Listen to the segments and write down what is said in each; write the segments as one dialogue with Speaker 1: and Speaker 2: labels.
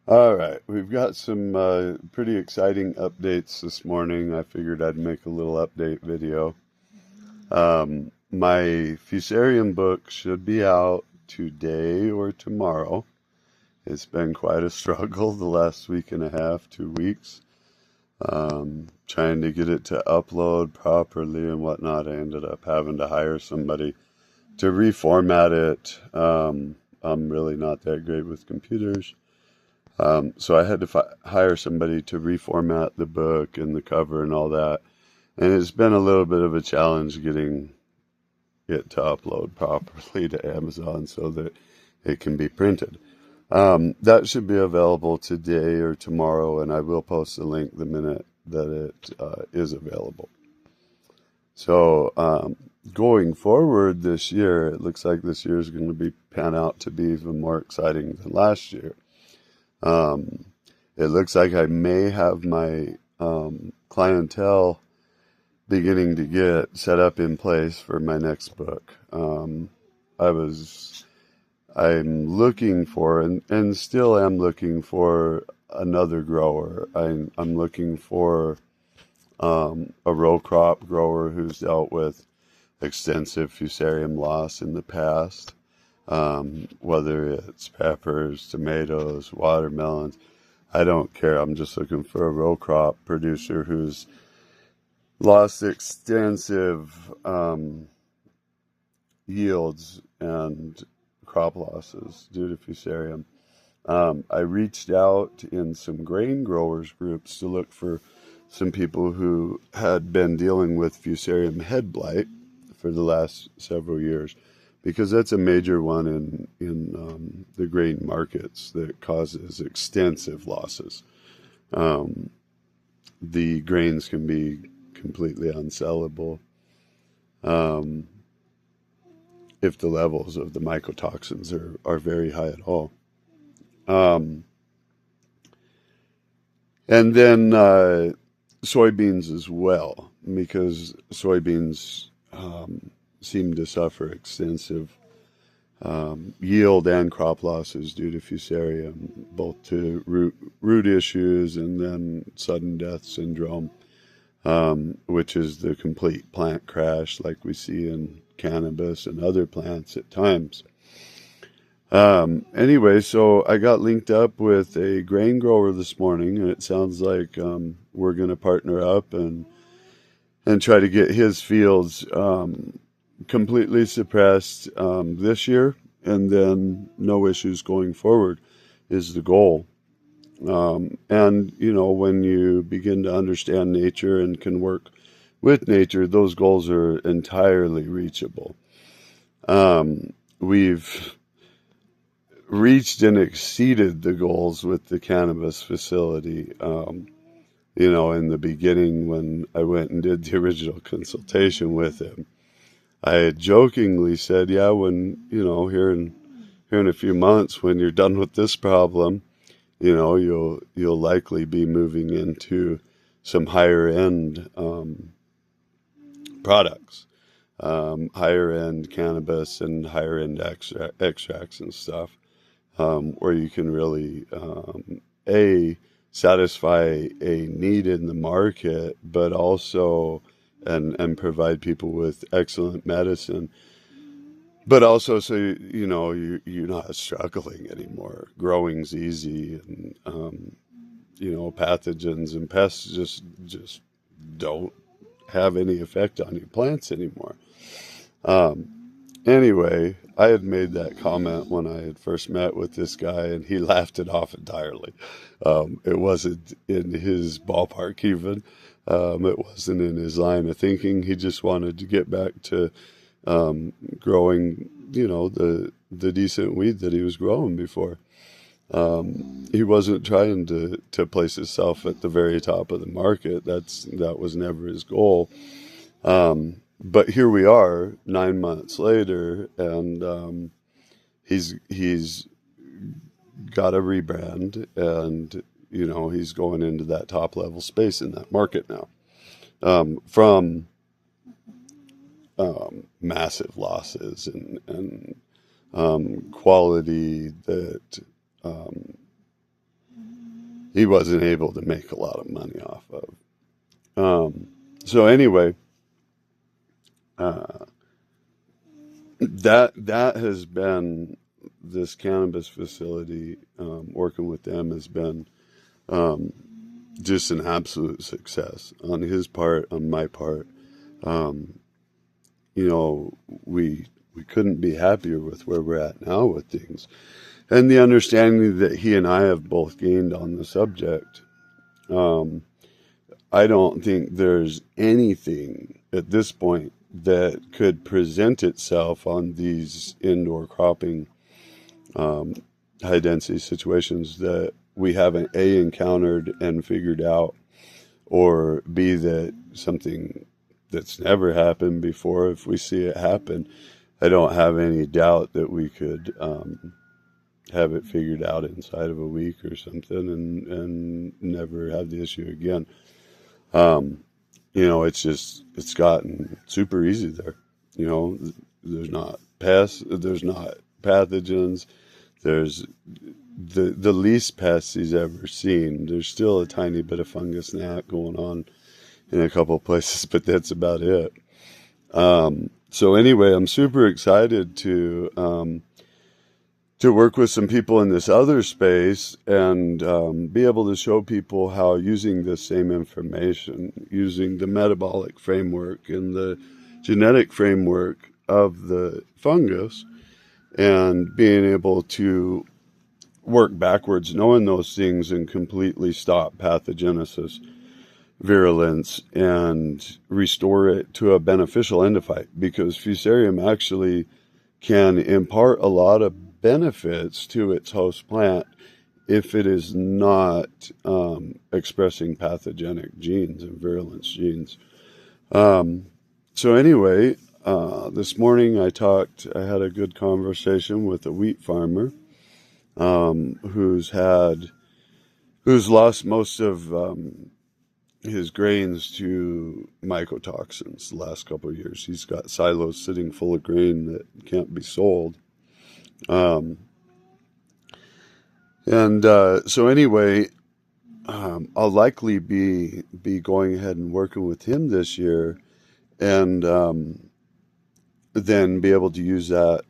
Speaker 1: All right, we've got some pretty exciting updates this morning. I figured I'd make a little update video. My Fusarium book should be out today or tomorrow. It's been quite a struggle the last week and a half, 2 weeks, trying to get it to upload properly and whatnot. I ended up having to hire somebody to reformat it. I'm really not that great with computers. So I had to hire somebody to reformat the book and the cover and all that. And it's been a little bit of a challenge getting it to upload properly to Amazon so that it can be printed. That should be available today or tomorrow, and I will post the link the minute that it is available. So going forward this year, it looks like this year is going to pan out to be even more exciting than last year. It looks like I may have my clientele beginning to get set up in place for my next book. I'm looking for, and still am looking for, another grower. I'm looking for a row crop grower who's dealt with extensive fusarium loss in the past. Whether it's peppers, tomatoes, watermelons, I don't care. I'm just looking for a row crop producer who's lost extensive yields and crop losses due to fusarium. I reached out in some grain growers groups to look for some people who had been dealing with fusarium head blight for the last several years, because that's a major one in the grain markets that causes extensive losses. The grains can be completely unsellable if the levels of the mycotoxins are very high at all. And then soybeans as well, because soybeans seem to suffer extensive yield and crop losses due to fusarium, both to root issues and then sudden death syndrome, which is the complete plant crash like we see in cannabis and other plants at times. Anyway, so I got linked up with a grain grower this morning, and it sounds like we're going to partner up and try to get his fields completely suppressed this year, and then no issues going forward is the goal. And, when you begin to understand nature and can work with nature, those goals are entirely reachable. We've reached and exceeded the goals with the cannabis facility. In the beginning, when I went and did the original consultation with him, I had jokingly said, yeah, when, here in a few months, when you're done with this problem, you'll likely be moving into some higher end products, higher end cannabis and higher end extracts and stuff, where you can really satisfy a need in the market, but also and provide people with excellent medicine, but also so you're not struggling anymore. Growing's easy, and pathogens and pests just don't have any effect on your plants anymore. Anyway, I had made that comment when I had first met with this guy, and he laughed it off entirely. It wasn't in his ballpark even. It wasn't in his line of thinking. He just wanted to get back to growing, the decent weed that he was growing before. He wasn't trying to place himself at the very top of the market. That was never his goal. But here we are 9 months later, and he's got a rebrand, and he's going into that top level space in that market now, from massive losses and quality that he wasn't able to make a lot of money off of. So anyway, uh, that has been this cannabis facility. Working with them has been um, just an absolute success on his part, on my part. Um, you know, we couldn't be happier with where we're at now with things, and the understanding that he and I have both gained on the subject. Um, I don't think there's anything at this point that could present itself on these indoor cropping um, high density situations that we haven't A, encountered and figured out, or B, that something that's never happened before, if we see it happen, I don't have any doubt that we could have it figured out inside of a week or something, and never have the issue again. Um, it's gotten super easy there. You know, there's not pests, there's not pathogens, there's the least pests he's ever seen. There's still a tiny bit of fungus gnat going on in a couple of places, but that's about it. So anyway, I'm super excited to work with some people in this other space and be able to show people how using this same information, using the metabolic framework and the genetic framework of the fungus, and being able to work backwards, knowing those things, and completely stop pathogenesis, virulence, and restore it to a beneficial endophyte, because Fusarium actually can impart a lot of benefits to its host plant if it is not expressing pathogenic genes and virulence genes. So anyway, this morning I had a good conversation with a wheat farmer who's lost most of his grains to mycotoxins the last couple of years. He's got silos sitting full of grain that can't be sold. So anyway, I'll likely be going ahead and working with him this year, and then be able to use that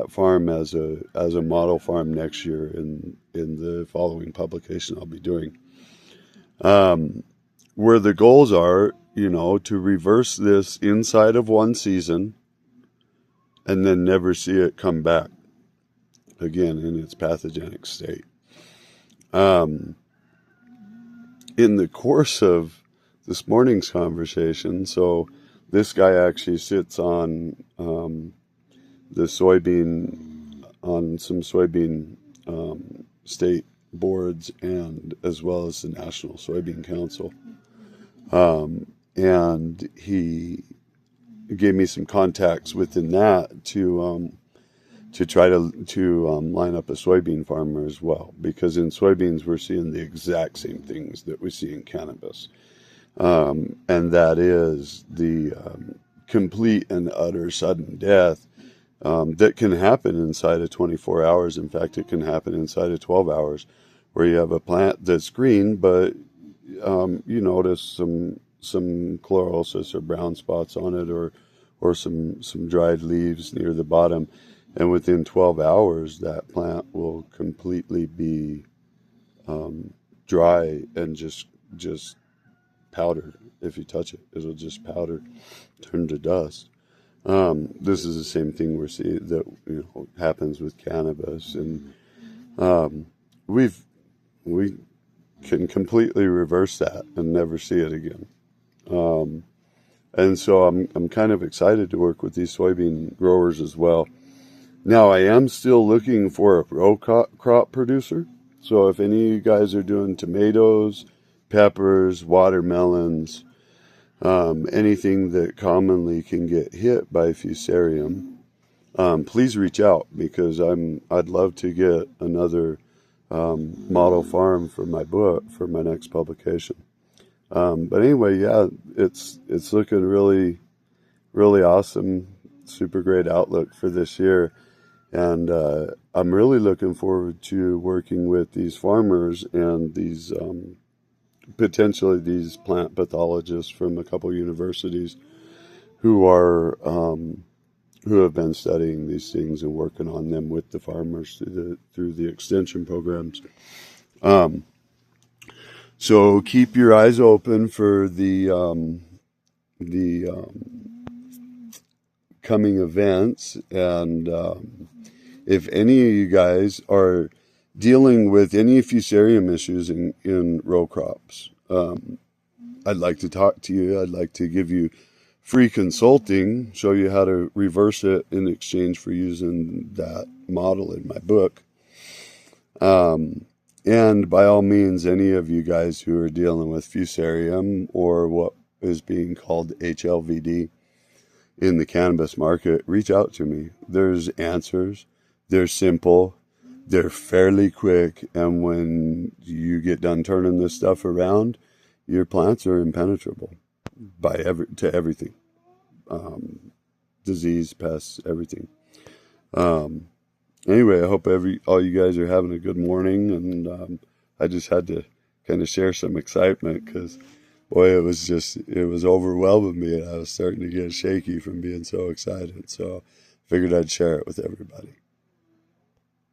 Speaker 1: farm as a model farm next year in the following publication I'll be doing. Where the goals are, to reverse this inside of one season and then never see it come back again in its pathogenic state. In the course of this morning's conversation, so this guy actually sits on some soybean state boards, and as well as the National Soybean Council. And he gave me some contacts within that to try to line up a soybean farmer as well, because in soybeans we're seeing the exact same things that we see in cannabis, and that is the complete and utter sudden death that can happen inside of 24 hours. In fact, it can happen inside of 12 hours, where you have a plant that's green, but you notice some chlorosis or brown spots on it, or some dried leaves near the bottom, and within 12 hours that plant will completely be dry and just powdered. If you touch it, it'll just powder, turn to dust. This is the same thing that happens with cannabis, and we can completely reverse that and never see it again. And so I'm kind of excited to work with these soybean growers as well. Now, I am still looking for a row crop producer. So if any of you guys are doing tomatoes, peppers, watermelons, anything that commonly can get hit by Fusarium, please reach out, because I'd love to get another model farm for my book, for my next publication. But anyway, yeah, it's looking really, really awesome. Super great outlook for this year. And I'm really looking forward to working with these farmers and these potentially these plant pathologists from a couple universities who are who have been studying these things and working on them with the farmers through the extension programs. Um, so keep your eyes open for the coming events, and if any of you guys are dealing with any fusarium issues in row crops, I'd like to talk to you. I'd like to give you free consulting, show you how to reverse it in exchange for using that model in my book. And by all means, any of you guys who are dealing with fusarium or what is being called HLVD in the cannabis market, reach out to me. There's answers. They're simple. They're fairly quick. And when you get done turning this stuff around, your plants are impenetrable to everything. Disease, pests, everything. Anyway, I hope all you guys are having a good morning, and I just had to kind of share some excitement because, boy, it was overwhelming me, and I was starting to get shaky from being so excited. So I figured I'd share it with everybody.